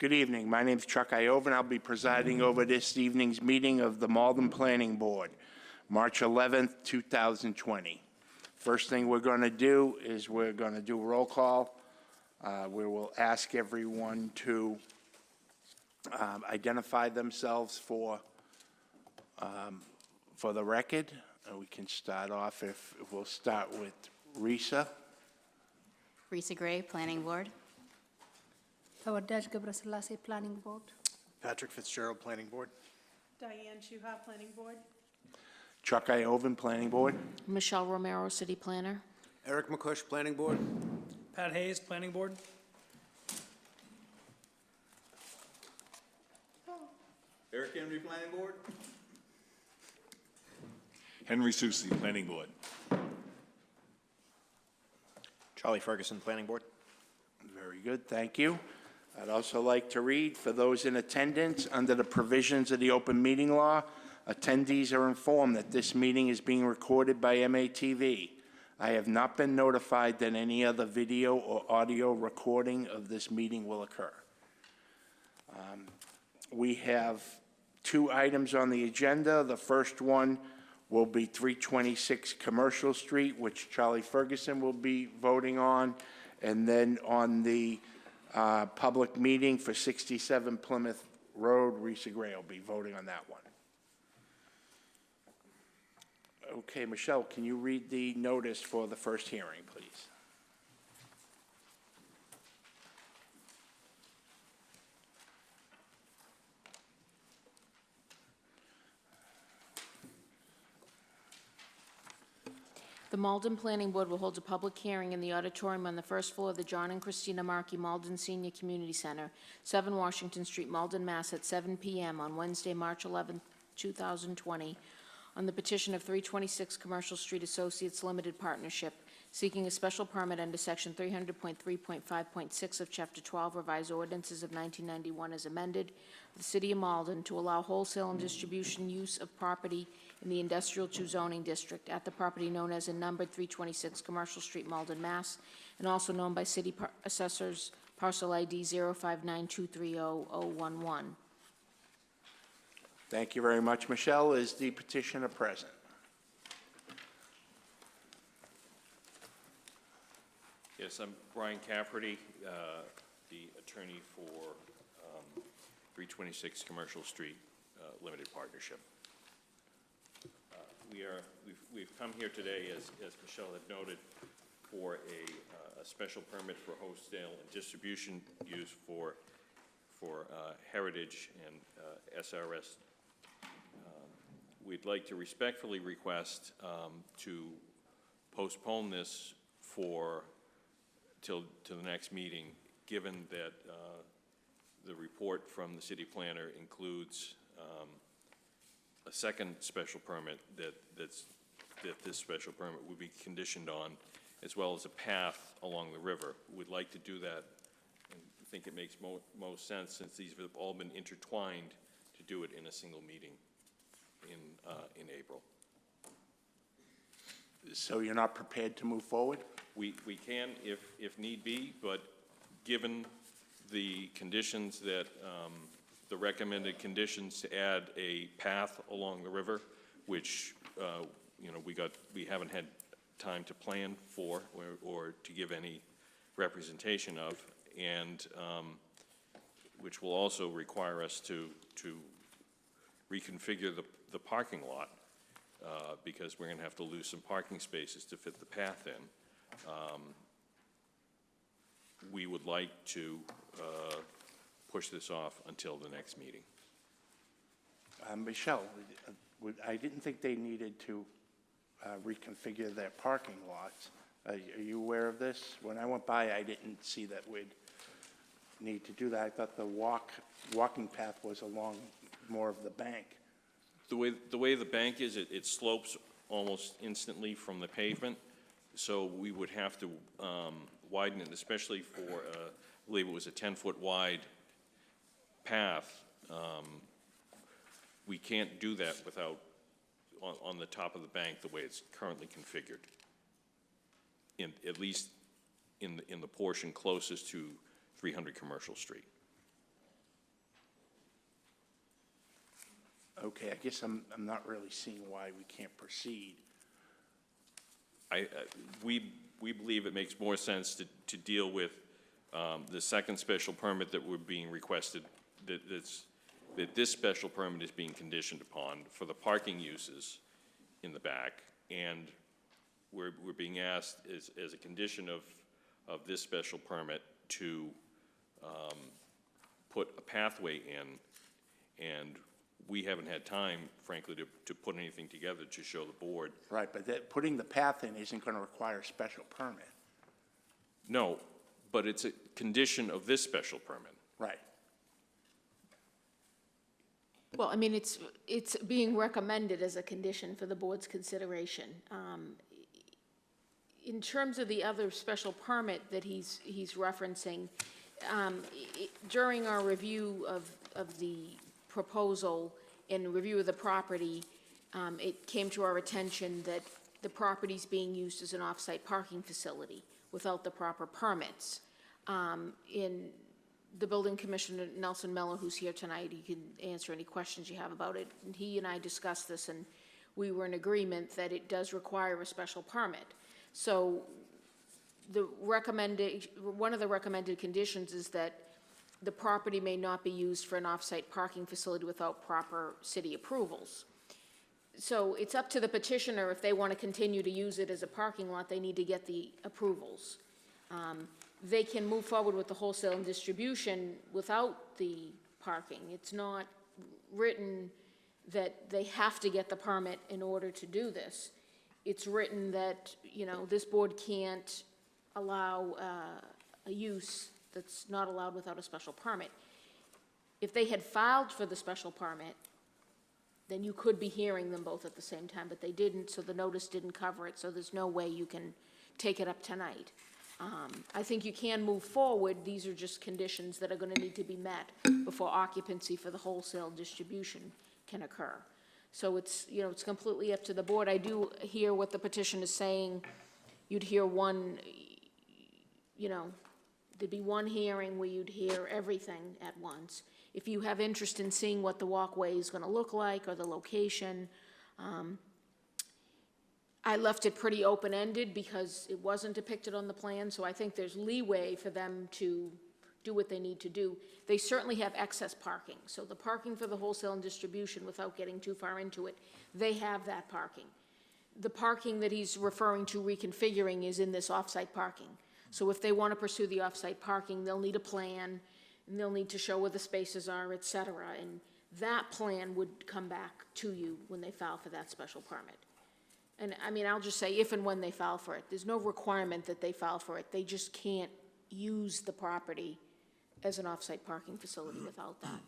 Good evening. My name is Chuck Iova, and I'll be presiding over this evening's meeting of the Malden Planning Board, March 11th, 2020. First thing we're going to do is we're going to do a roll call. We will ask everyone to identify themselves for the record. We can start off we'll start with Risa. Risa Gray, Planning Board. Tawadaj Gabrasalase, Planning Board. Patrick Fitzgerald, Planning Board. Diane Shuha, Planning Board. Chuck Iovan, Planning Board. Michelle Romero, City Planner. Eric McCush, Planning Board. Pat Hayes, Planning Board. Eric Henry, Planning Board. Henry Susi, Planning Board. Charlie Ferguson, Planning Board. Very good, thank you. I'd also like to read, for those in attendance, under the provisions of the open meeting law, attendees are informed that this meeting is being recorded by MATV. I have not been notified that any other video or audio recording of this meeting will occur. We have two items on the agenda. The first one will be 326 Commercial Street, which Charlie Ferguson will be voting on, and then on the public meeting for 67 Plymouth Road, Risa Gray will be voting on that one. Okay, Michelle, can you read the notice for the first hearing, please? The Malden Planning Board will hold a public hearing in the auditorium on the first floor of the John and Christina Markey Malden Senior Community Center, 7 Washington Street, Malden, Mass. At 7 p.m. on Wednesday, March 11, 2020, on the petition of 326 Commercial Street Associates Limited Partnership, seeking a special permit under Section 300.3.5.6 of Chapter 12 Revised Ordinances of 1991 as amended, of the City of Malden to allow wholesale and distribution use of property in the Industrial 2 zoning district at the property known as in numbered 326 Commercial Street, Malden, Mass., and also known by City Assessors Parcel ID 059230011. Thank you very much, Michelle. Is the petitioner present? Yes, I'm Brian Cafferty, the attorney for 326 Commercial Street Limited Partnership. We've come here today, as Michelle had noted, for a special permit for wholesale and distribution use for Heritage and SRS. We'd like to respectfully request to postpone this till the next meeting, given that the report from the city planner includes a second special permit that this special permit would be conditioned on, as well as a path along the river. We'd like to do that, and I think it makes most sense, since these have all been intertwined, to do it in a single meeting in April. So you're not prepared to move forward? We can if need be, but given the conditions that the recommended conditions to add a path along the river, which we haven't had time to plan for or to give any representation of, and which will also require us to reconfigure the parking lot because we're going to have to lose some parking spaces to fit the path in. We would like to push this off until the next meeting. Michelle, I didn't think they needed to reconfigure their parking lots. Are you aware of this? When I went by, I didn't see that we'd need to do that. I thought the walking path was along more of the bank. The way the bank is, it slopes almost instantly from the pavement, so we would have to widen it, especially for, I believe it was a 10-foot wide path. We can't do that without on the top of the bank the way it's currently configured. At least in the portion closest to 300 Commercial Street. Okay, I guess I'm not really seeing why we can't proceed. We believe it makes more sense to deal with the second special permit that we're being requested, that this special permit is being conditioned upon for the parking uses in the back, and we're being asked as a condition of this special permit to put a pathway in, and we haven't had time, frankly, to put anything together to show the board. Right, but putting the path in isn't going to require a special permit. No, but it's a condition of this special permit. Right. Well, I mean, it's being recommended as a condition for the board's consideration. In terms of the other special permit that he's referencing, during our review of the proposal and review of the property, it came to our attention that the property's being used as an off-site parking facility without the proper permits. In the building commissioner, Nelson Miller, who's here tonight, he can answer any questions you have about it. And he and I discussed this, and we were in agreement that it does require a special permit. So one of the recommended conditions is that the property may not be used for an off-site parking facility without proper city approvals. So it's up to the petitioner, if they want to continue to use it as a parking lot, they need to get the approvals. They can move forward with the wholesale and distribution without the parking. It's not written that they have to get the permit in order to do this. It's written that, you know, this board can't allow a use that's not allowed without a special permit. If they had filed for the special permit, then you could be hearing them both at the same time, but they didn't, so the notice didn't cover it, so there's no way you can take it up tonight. I think you can move forward. These are just conditions that are going to need to be met before occupancy for the wholesale distribution can occur. So it's, you know, it's completely up to the board. I do hear what the petition is saying. You'd hear one, you know, there'd be one hearing where you'd hear everything at once. If you have interest in seeing what the walkway is going to look like or the location, I left it pretty open-ended because it wasn't depicted on the plan, so I think there's leeway for them to do what they need to do. They certainly have excess parking, so the parking for the wholesale and distribution, without getting too far into it, they have that parking. The parking that he's referring to reconfiguring is in this off-site parking. So if they want to pursue the off-site parking, they'll need a plan, and they'll need to show where the spaces are, et cetera, and that plan would come back to you when they file for that special permit. And I mean, I'll just say if and when they file for it. There's no requirement that they file for it. They just can't use the property as an off-site parking facility without that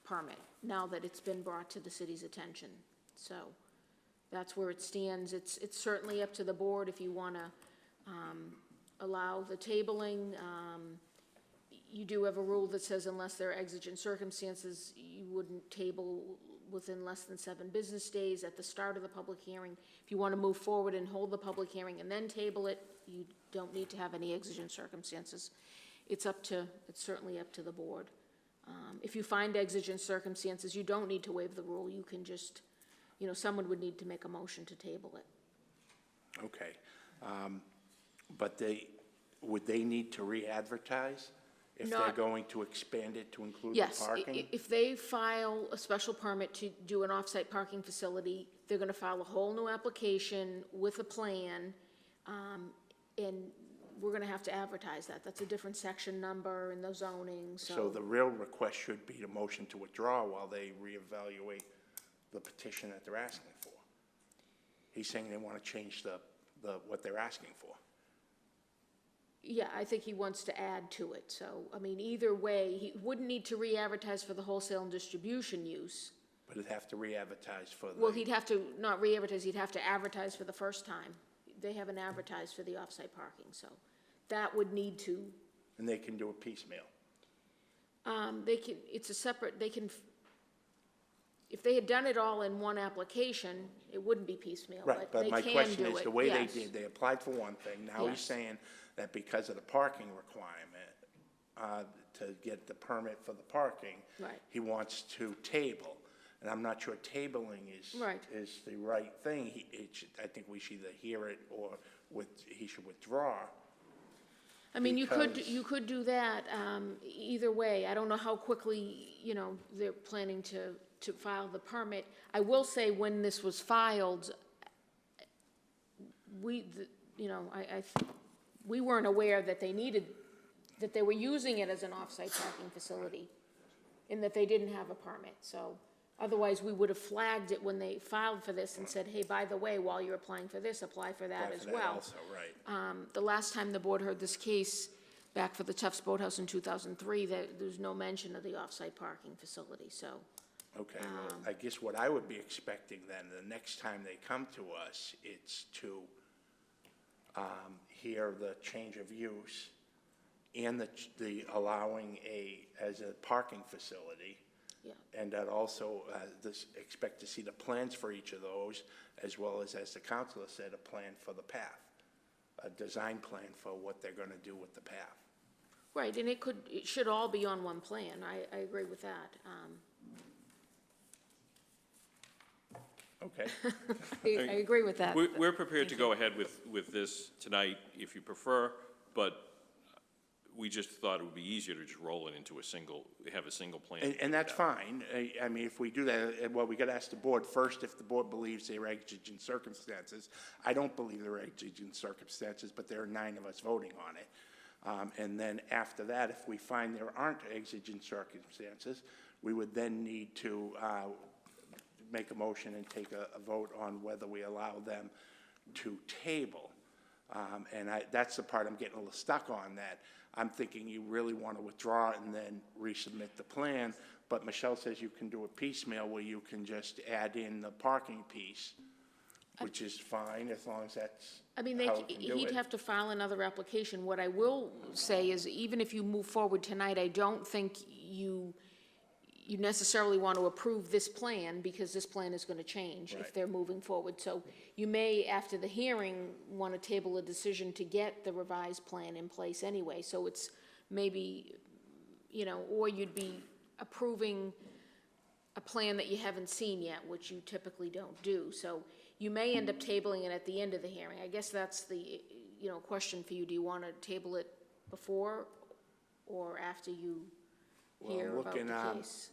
permit, now that it's been brought to the city's attention. So that's where it stands. It's certainly up to the board if you want to allow the tabling. You do have a rule that says unless there are exigent circumstances, you wouldn't table within less than 7 business days at the start of the public hearing. If you want to move forward and hold the public hearing and then table it, you don't need to have any exigent circumstances. It's certainly up to the board. If you find exigent circumstances, you don't need to waive the rule. You can just, you know, someone would need to make a motion to table it. Okay. But would they need to re-advertise if they're going to expand it to include the Yes, parking? if they file a special permit to do an off-site parking facility, they're going to file a whole new application with a plan, and we're going to have to advertise that. That's a different section number in the zoning, So the real request should be the motion to withdraw while they reevaluate the petition that they're asking for. He's saying they want to change what they're asking for. Yeah, I think he wants to add to it. So, I mean, either way, he wouldn't need to re-advertise for the wholesale and distribution use. But it'd have to re-advertise for the... Well, he'd have to, not re-advertise, he'd have to advertise for the first time. They haven't advertised for the off-site parking, so that would need to... And they can do a piecemeal. They can, it's a separate, they can, if they had done it all in one application, it wouldn't be piecemeal, Right, but they but my can question do is, it, the way they yes. did, they applied for one thing, now he's Yes. saying that because of the parking requirement, to get the permit for the parking, Right. he wants to table. And I'm not sure tabling Right. is the right thing. I think we should either hear it or he should withdraw. I mean, you Because- could do that, either way. I don't know how quickly, they're planning to file the permit. I will say, when this was filed, we weren't aware that that they were using it as an off-site parking facility, and that they didn't have a permit, so otherwise, we would have flagged it when they filed for this and said, hey, by the way, while you're applying for this, apply for that Apply as for that well. also, right. The last time the board heard this case, back for the Tufts Boathouse in 2003, there was no mention of the off-site parking facility, so. Okay, well, I guess what I would be expecting then, the next time they come to us, it's to hear the change of use and the allowing as a parking facility. Yeah. And that also, expect to see the plans for each of those, as well as the counselor said, a plan for the path, a design plan for what they're gonna do with the path. Right, and it should all be on one plan. I agree with that. Okay, I agree with that. We're prepared to go ahead with this tonight if you prefer, but we just thought it would be easier to just roll it into have a single plan. and that's fine. I mean, if we do that, well, we gotta ask the board first if the board believes there are exigent circumstances. I don't believe there are exigent circumstances, but there are 9 of us voting on it. And then after that, if we find there aren't exigent circumstances, we would then need to make a motion and take a vote on whether we allow them to table. And that's the part I'm getting a little stuck on, that I'm thinking you really want to withdraw it and then resubmit the plan, but Michelle says you can do a piecemeal where you can just add in the parking piece, which is fine, as long as that's I mean, how we can do he'd it. have to file another application. What I will say is, even if you move forward tonight, I don't think you necessarily want to approve this plan, because this plan is going to change if Right. they're moving forward. So you may, after the hearing, want to table a decision to get the revised plan in place anyway. So it's maybe, or you'd be approving a plan that you haven't seen yet, which you typically don't do. So you may end up tabling it at the end of the hearing. I guess that's the, question for you. Do you want to table it before or after you hear Well, about looking, the case?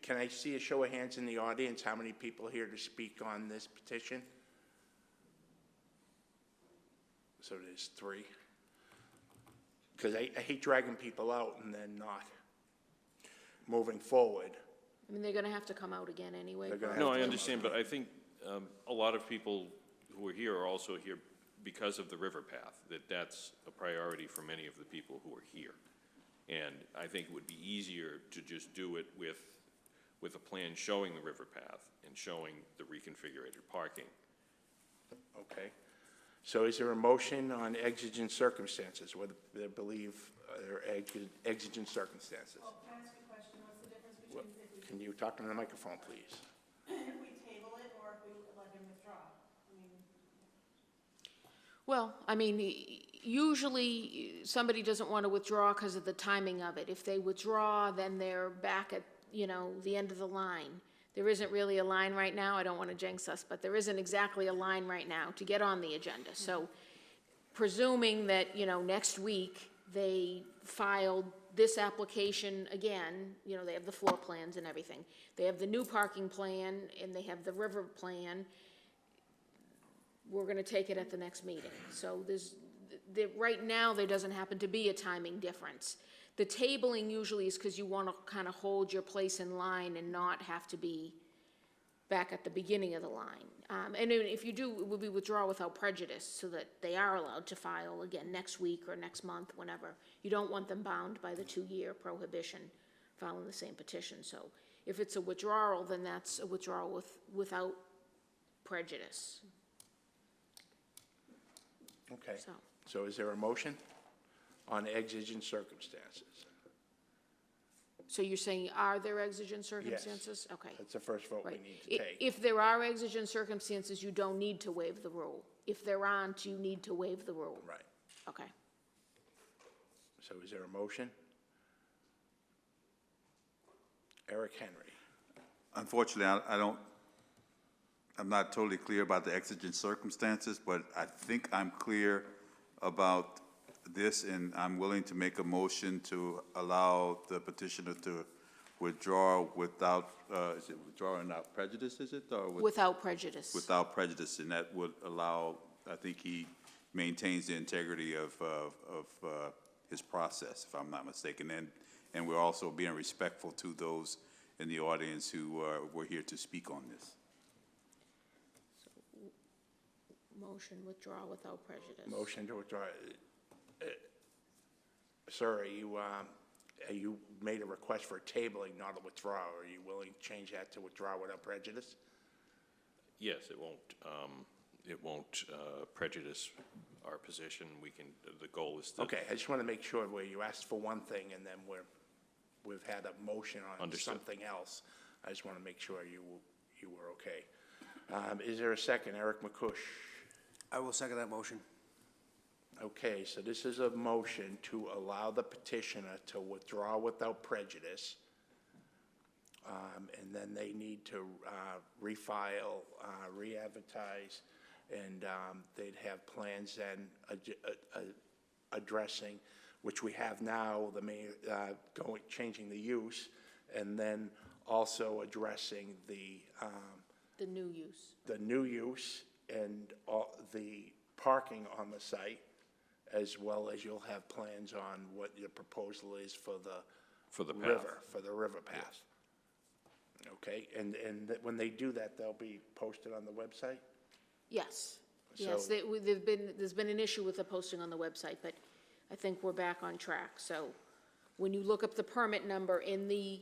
can I see a show of hands in the audience, how many people here to speak on this petition? So there's 3. Because I hate dragging people out and then not moving forward. I mean, they're going to have to come out again anyway. They're gonna probably. No, I understand, but I think a lot of people who are here are also here because of the river path, that's a priority for many of the people who are here. And I think it would be easier to just do it with a plan showing the river path and showing the reconfigured parking. Okay. So is there a motion on exigent circumstances, whether they believe there are exigent circumstances? Well, can I ask a question? What's the difference between if Can you talk into the microphone, please? we table it or if we let him withdraw? I mean, Well, I mean, usually somebody doesn't want to withdraw because of the timing of it. If they withdraw, then they're back at, the end of the line. There isn't really a line right now. I don't want to jinx us, but there isn't exactly a line right now to get on the agenda. So presuming that, next week they filed this application again, they have the floor plans and everything. They have the new parking plan and they have the river plan. We're going to take it at the next meeting. So right now, there doesn't happen to be a timing difference. The tabling usually is because you want to kind of hold your place in line and not have to be back at the beginning of the line. And if you do, it will be withdraw without prejudice, so that they are allowed to file again next week or next month, whenever. You don't want them bound by the 2-year prohibition filing the same petition. So if it's a withdrawal, then that's a withdrawal without prejudice. Okay. So. So is there a motion on exigent circumstances? So you're saying, are there exigent circumstances? Yes. Okay. That's the first vote we Right. need to take. If there are exigent circumstances, you don't need to waive the rule. If there aren't, you need to waive the rule. Right. Okay. So is there a motion? Eric Henry. Unfortunately, I'm not totally clear about the exigent circumstances, but I think I'm clear about this, and I'm willing to make a motion to allow the petitioner to withdraw without, is it withdraw without prejudice, is it? Or Without prejudice. without prejudice, and that would allow, I think he maintains the integrity of his process, if I'm not mistaken. And we're also being respectful to those in the audience who were here to speak on this. Motion withdraw without prejudice. Motion to withdraw. Sir, you made a request for a tabling, not a withdrawal. Are you willing to change that to withdraw without prejudice? Yes, it won't prejudice our position. We can, the goal is to. Okay, I just want to make sure where you asked for one thing and then we've had a motion on Understood. something else. I just want to make sure you were okay. Is there a second? Eric McCush. I will second that motion. Okay, so this is a motion to allow the petitioner to withdraw without prejudice. And then they need to refile, re-advertise, and they'd have plans then addressing, which we have now, changing the use, and then also addressing the new use. the new use and the parking on the site, as well as you'll have plans on what your proposal is for the path. river, for the river path. Okay, and when they do that, they'll be posted on the website? Yes, yes, So- there's been an issue with the posting on the website, but I think we're back on track. So when you look up the permit number in the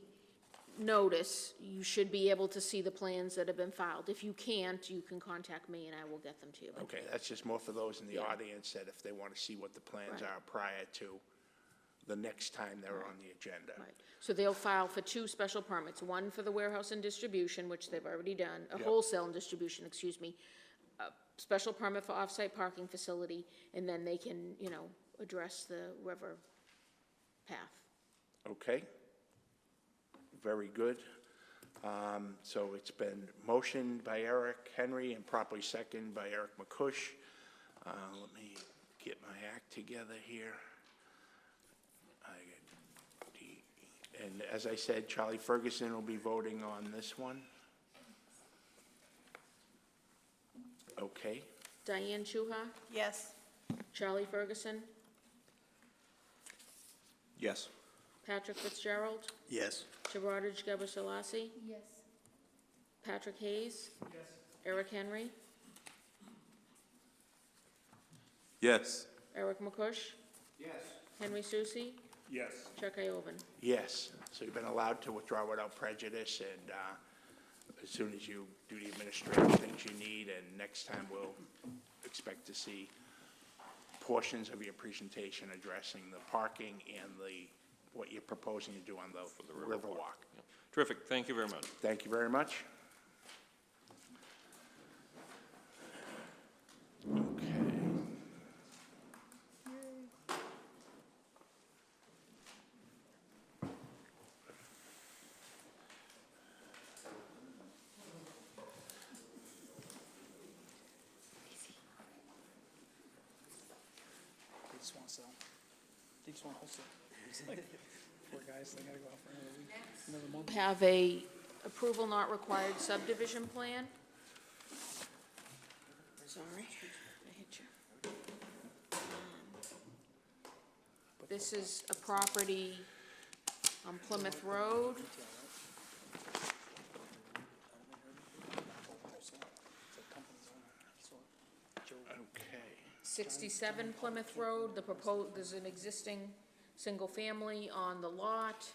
notice, you should be able to see the plans that have been filed. If you can't, you can contact me and I will get them to you. Okay, that's just more for those in the audience that if they want to see what the plans Right. are prior to the next time they're on the agenda. Right, so they'll file for 2 special permits, one for the warehouse and distribution, which they've already done, a Yep. wholesale and distribution, excuse me, a special permit for off-site parking facility, and then they can, address the river path. Okay? Very good. So it's been motioned by Eric Henry and properly seconded by Eric McCush. Let me get my act together here. And as I said, Charlie Ferguson will be voting on this one. Okay. Diane Chuha, Yes. Charlie Ferguson, Yes. Patrick Fitzgerald, Yes. Gerardage Gebrselassie, Yes. Patrick Hayes. Yes. Eric Henry, Yes. Eric McCush. Yes. Henry Susi, Yes. Chuck Iovan. Yes, so you've been allowed to withdraw without prejudice, and as soon as you do the administrative things you need, and next time we'll expect to see portions of your presentation addressing the parking and what you're proposing to do on the Riverwalk. Terrific, thank you very much. Thank you very much. Okay. They just want to sell. They just want to wholesale. Poor guys, they gotta go out for another week, another month. Have a approval not required subdivision plan. Sorry, I hit you. This is a property on Plymouth Road. Okay. 67 Plymouth Road, there's an existing single-family on the lot.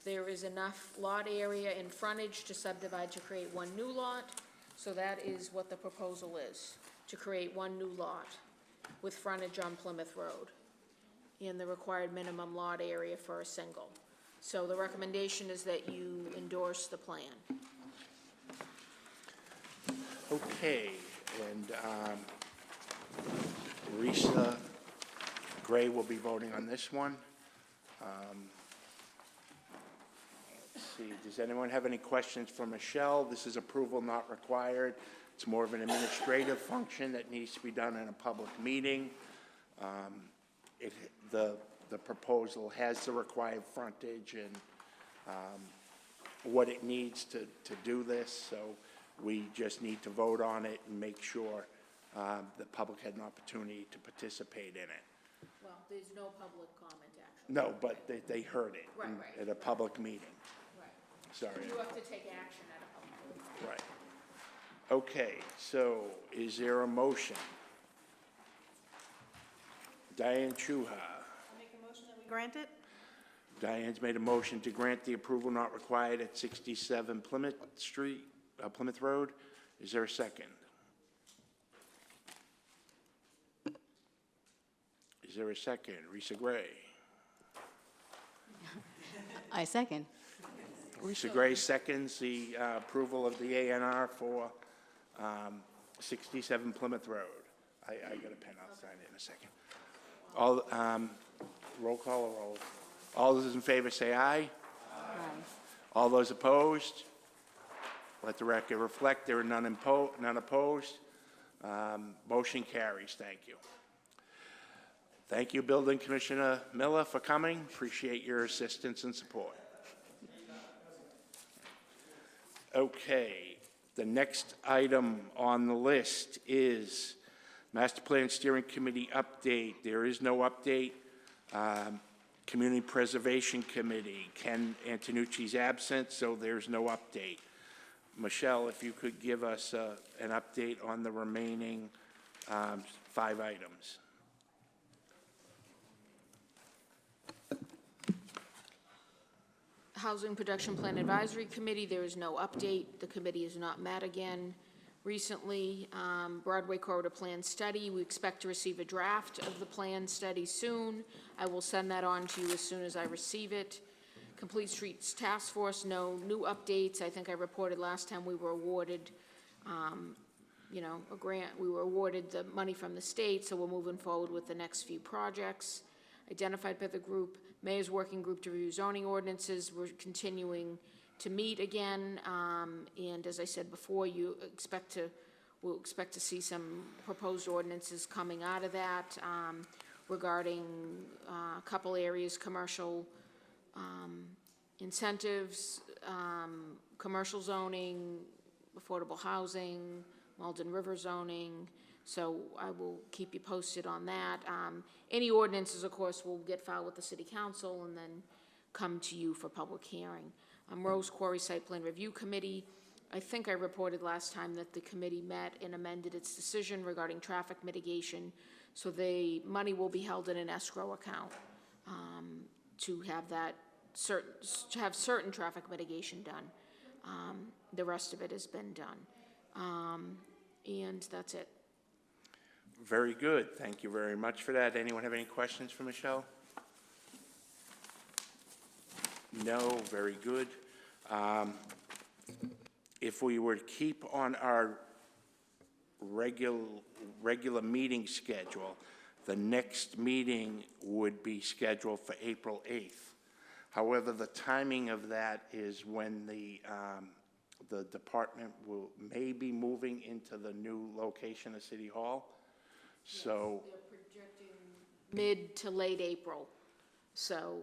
There is enough lot area and frontage to subdivide to create one new lot, so that is what the proposal is, to create one new lot with frontage on Plymouth Road and the required minimum lot area for a single. So the recommendation is that you endorse the plan. Okay, and Risa Gray will be voting on this one. Let's see, does anyone have any questions for Michelle? This is approval not required. It's more of an administrative function that needs to be done in a public meeting. The proposal has the required frontage and what it needs to do this, so we just need to vote on it and make sure the public had an opportunity to participate in it. Well, there's no public comment, actually. No, but they heard it Right. at a public meeting. Right. Sorry. You have to take action at a public meeting. Right. Okay, so is there a motion? Diane Chuha. I'll make a motion that we grant it. Diane's made a motion to grant the approval not required at 67 Plymouth Street, Plymouth Road. Is there a second? Is there a second? Risa Gray. I second. Risa Gray seconds the approval of the ANR for 67 Plymouth Road. I got a pen, I'll sign it in a second. All, roll call or roll? All those in favor say aye. Aye. All those opposed? Let the record reflect there are none opposed. Motion carries. Thank you. Thank you, Building Commissioner Miller, for coming. Appreciate your assistance and support. Okay, the next item on the list is Master Plan Steering Committee update. There is no update. Community Preservation Committee, Ken Antonucci's absent, so there's no update. Michelle, if you could give us an update on the remaining 5 items. Housing Production Plan Advisory Committee, there is no update. The committee has not met again recently. Broadway Corridor Plan Study, we expect to receive a draft of the plan study soon. I will send that on to you as soon as I receive it. Complete Streets Task Force, no new updates. I think I reported last time we were awarded, a grant. We were awarded the money from the state, so we're moving forward with the next few projects. Identified by the group, Mayor's Working Group to review zoning ordinances. We're continuing to meet again, and as I said before, we'll expect to see some proposed ordinances coming out of that regarding a couple areas, commercial incentives, commercial zoning, affordable housing, Malden River zoning. So I will keep you posted on that. Any ordinances, of course, will get filed with the City Council and then come to you for public hearing. Rose Quarry Site Plan Review Committee, I think I reported last time that the committee met and amended its decision regarding traffic mitigation. So the money will be held in an escrow account to have certain traffic mitigation done. The rest of it has been done. And that's it. Very good. Thank you very much for that. Anyone have any questions for Michelle? No, very good. If we were to keep on our regular meeting schedule, the next meeting would be scheduled for April 8th. However, the timing of that is when the department may be moving into the new location of City Hall. So they're projecting mid to late April. So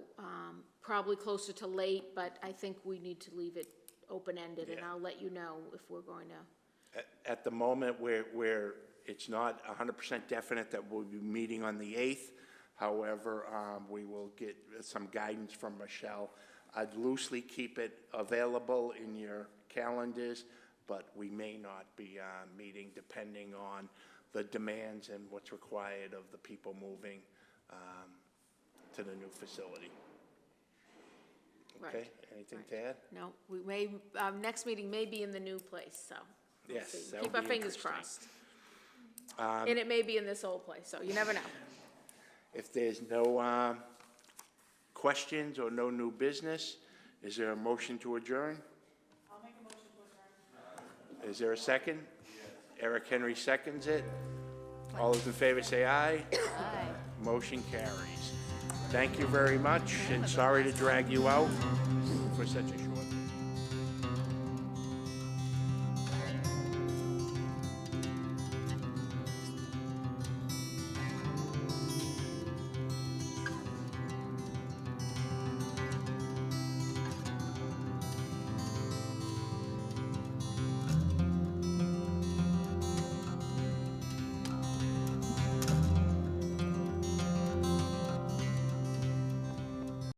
probably closer to late, but I think we need to leave it open-ended, and I'll let you know if we're going to. At the moment, where it's not 100% definite that we'll be meeting on the 8th. However, we will get some guidance from Michelle. I'd loosely keep it available in your calendars, but we may not be meeting depending on the demands and what's required of the people moving to the new facility. Okay, Right. anything to add? No, we may, next meeting may be in the new place, so. we'll Yes, see. that Keep would our be fingers interesting. crossed. And it may be in this old place, so you never know. If there's no questions or no new business, is there a motion to adjourn? I'll make a motion to adjourn. Is there a second? Eric Henry seconds it. All those in favor say aye. Aye. Motion carries. Thank you very much, and sorry to drag you out for such a short